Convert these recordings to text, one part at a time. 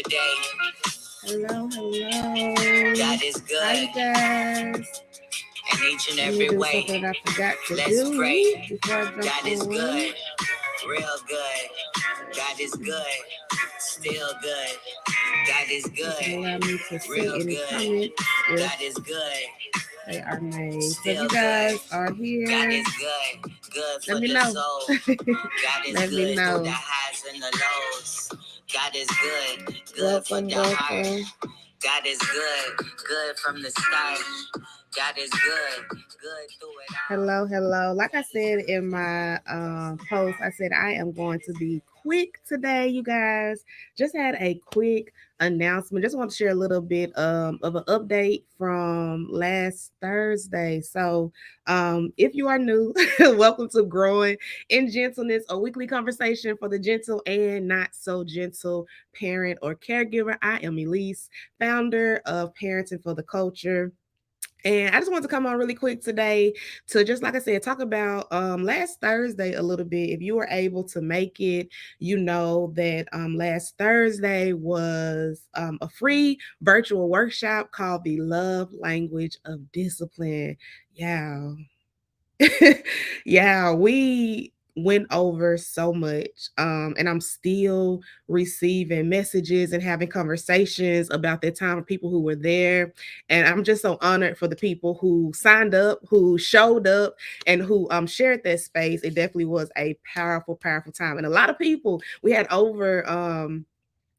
day. Hello. God is Hi, good you guys. in each and Let me every do way. something I forgot to Let's do pray. before I jump God is on. good, real good. God is good, still good. God is good, Allow me to see real any good. comments if God is good, they are made. So if still you good. guys are God here, is good, good for let me the know. soul. God is Let me good through know. the highs and the lows. God is good, good for Welcome, the heart. welcome. God is good, good from the start. God is good, good through it all. Hello. Like I said in my post, I said I am going to be quick today, you guys. Just had a quick announcement. Just want to share a little bit of an update from last Thursday. So, if you are new, welcome to Growing in Gentleness, a weekly conversation for the gentle and not so gentle parent or caregiver. I am Elise, founder of Parenting for the Culture. And I just want to come on really quick today to just like I said, talk about last Thursday a little bit. If you were able to make it, you know that last Thursday was a free virtual workshop called the Love Language of Discipline. Yeah, yeah, we went over so much. And I'm still receiving messages and having conversations about that time of people who were there. And I'm just so honored for the people who signed up, who showed up, and who shared that space. It definitely was a powerful time. And a lot of people, we had over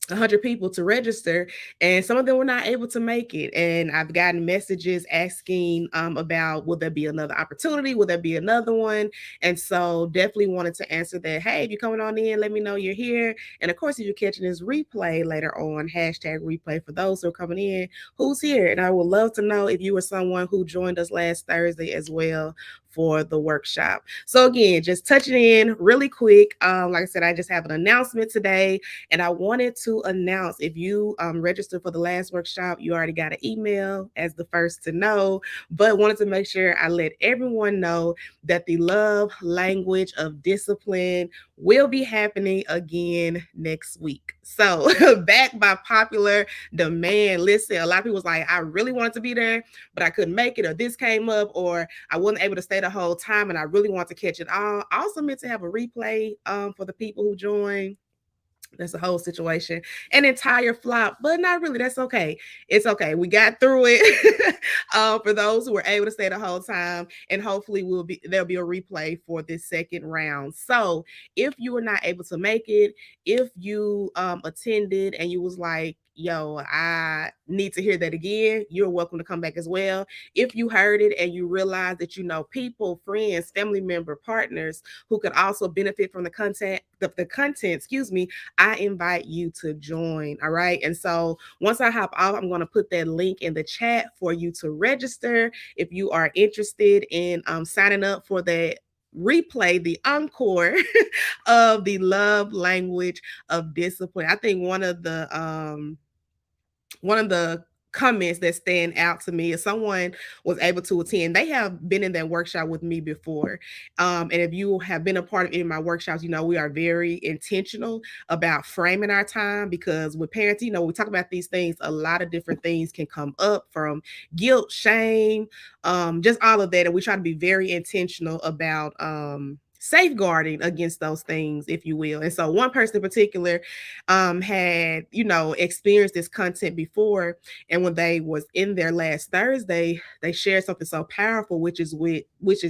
100 people to register, and some of them were not able to make it. And I've gotten messages asking about, will there be another opportunity, will there be another one? And so definitely wanted to answer that. Hey, if you're coming on in, let me know you're here. And of course, if you're catching this replay later on, hashtag replay for those who are coming in, who's here. And I would love to know if you were someone who joined us last Thursday as well for the workshop. So again, just touching in really quick. Like I said, I just have an announcement today. And I wanted to announce, if you registered for the last workshop, you already got an email as the first to know, but wanted to make sure I let everyone know that the Love Language of Discipline will be happening again next week. So back by popular demand. Listen, a lot of people was like, I really wanted to be there, but I couldn't make it, or this came up, or I wasn't able to stay the whole time, and I really want to catch it all. I also meant to have a replay for the people who joined. That's a whole situation. An entire flop, but not really. That's okay. It's okay. We got through it. For those who were able to stay the whole time, and hopefully there'll be a replay for this second round. So if you were not able to make it, if you attended and you was like, yo, I need to hear that again, you're welcome to come back as well. If you heard it and you realize that you know people, friends, family member, partners who could also benefit from the content, excuse me, I invite you to join. All right. And so once I hop off, I'm going to put that link in the chat for you to register if you are interested in signing up for that replay, the encore of the Love Language of Discipline. I think one of the comments that stand out to me is someone was able to attend. They have been in that workshop with me before. And if you have been a part of any of my workshops, you know, we are very intentional about framing our time, because with parents, you know, we talk about these things, a lot of different things can come up, from guilt, shame, just all of that. And we try to be very intentional about safeguarding against those things, if you will. And so one person in particular had, you know, experienced this content before, and when they was in there last Thursday, they shared something so powerful, which is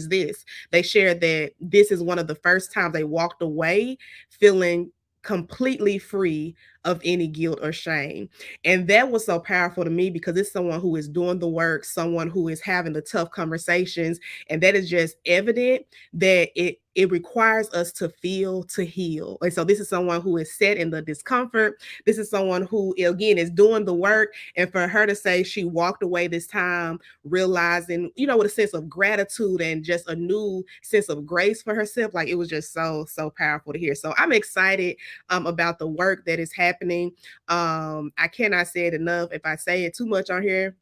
this. They shared that this is one of the first times they walked away feeling completely free of any guilt or shame. And that was so powerful to me, because it's someone who is doing the work, someone who is having the tough conversations, and that is just evident that it requires us to feel to heal. And so this is someone who is set in the discomfort. This is someone who, again, is doing the work. And for her to say she walked away this time realizing, you know, with a sense of gratitude and just a new sense of grace for herself, like, it was just so powerful to hear. So I'm excited about the work that is happening. I cannot say it enough. If I say it too much on here,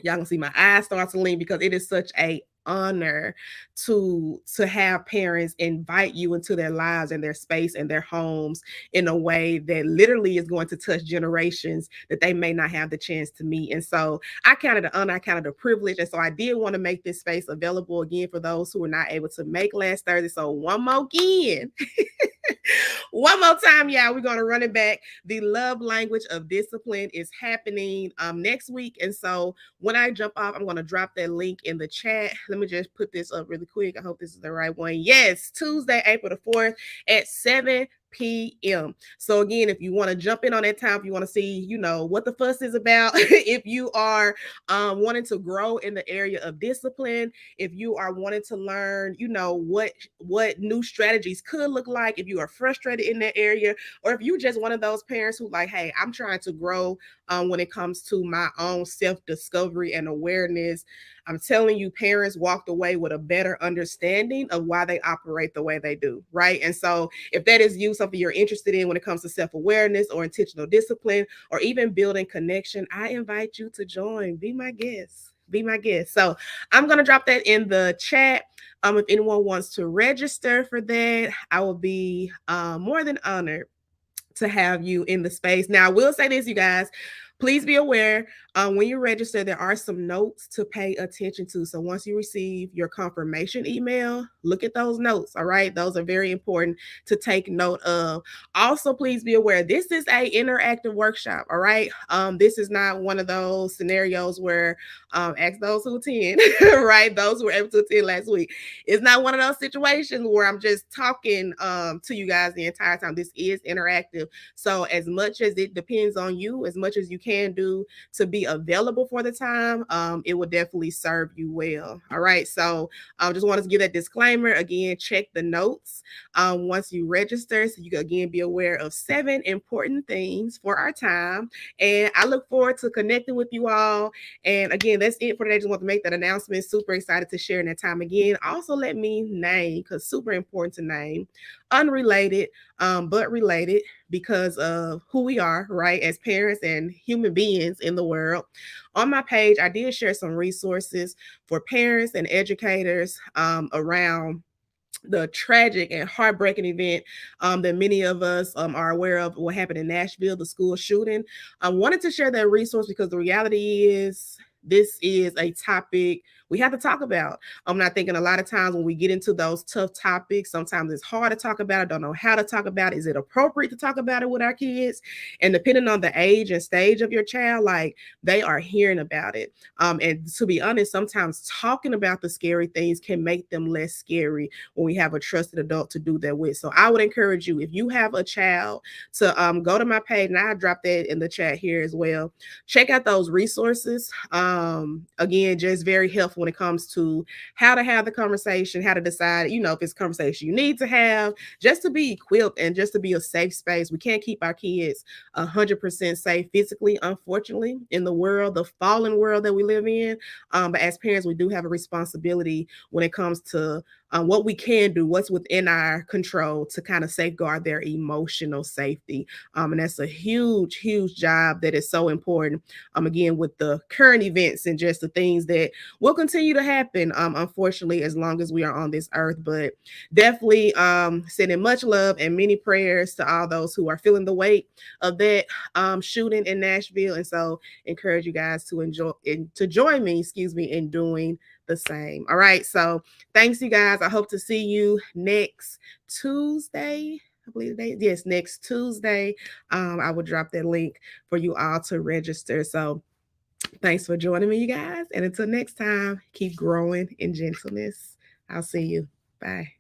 y'all gonna see my eyes start to lean, because it is such a honor to have parents invite you into their lives and their space and their homes in a way that literally is going to touch generations that they may not have the chance to meet. And so I counted the honor, I counted the privilege. And so I did want to make this space available again for those who were not able to make last Thursday. So one more again. One more time, y'all. We're going to run it back. The love language of discipline is happening next week. And so when I jump off, I'm going to drop that link in the chat. Let me just put this up really quick. I hope this is the right one. Yes, Tuesday, April the 4th at 7 p.m. So again, if you want to jump in on that time, if you want to see, what the fuss is about, if you are wanting to grow in the area of discipline, if you are wanting to learn, what new strategies could look like, if you are frustrated in that area, or if you just one of those parents who like, hey, I'm trying to grow when it comes to my own self-discovery and awareness. I'm telling you, parents walked away with a better understanding of why they operate the way they do, right? And so if that is you, something you're interested in when it comes to self-awareness or intentional discipline or even building connection, I invite you to join. Be my guest. Be my guest. So I'm going to drop that in the chat. If anyone wants to register for that, I will be more than honored to have you in the space. Now, I will say this, you guys. Please be aware when you register, there are some notes to pay attention to. So once you receive your confirmation email, look at those notes. All right. Those are very important to take note of. Also, please be aware this is a interactive workshop. All right. This is not one of those scenarios where ask those who attend, right? Those who were able to attend last week. It's not one of those situations where I'm just talking to you guys the entire time. This is interactive. So as much as it depends on you, as much as you can do to be available for the time, it will definitely serve you well. All right. So I just wanted to give that disclaimer. Again, check the notes once you register so you can again be aware of 7 important things for our time. And I look forward to connecting with you all. And again, that's it for today. I just want to make that announcement. Super excited to share in that time again. Also, let me name, because super important to name, unrelated, but related because of who we are, right, as parents and human beings in the world. On my page, I did share some resources for parents and educators around the tragic and heartbreaking event that many of us are aware of, what happened in Nashville, the school shooting. I wanted to share that resource because the reality is this is a topic we have to talk about. I'm not thinking a lot of times when we get into those tough topics, sometimes it's hard to talk about it, don't know how to talk about it. Is it appropriate to talk about it with our kids? And depending on the age and stage of your child, like they are hearing about it. And to be honest, sometimes talking about the scary things can make them less scary when we have a trusted adult to do that with. So I would encourage you, if you have a child, to go to my page, and I drop that in the chat here as well. Check out those resources. Again, just very helpful when it comes to how to have the conversation, how to decide, if it's a conversation you need to have, just to be equipped and just to be a safe space. We can't keep our kids 100% safe physically, unfortunately, in the world, the fallen world that we live in. But as parents, we do have a responsibility when it comes to what we can do, what's within our control to kind of safeguard their emotional safety. And that's a huge, huge job that is so important. Again, with the current events and just the things that will continue to happen, unfortunately, as long as we are on this earth. But definitely sending much love and many prayers to all those who are feeling the weight of that shooting in Nashville. And so encourage you guys to join me, in doing the same. All right. So thanks, you guys. I hope to see you next Tuesday. I believe today. Yes, next Tuesday. I will drop that link for you all to register. So thanks for joining me, you guys. And until next time, keep growing in gentleness. I'll see you. Bye.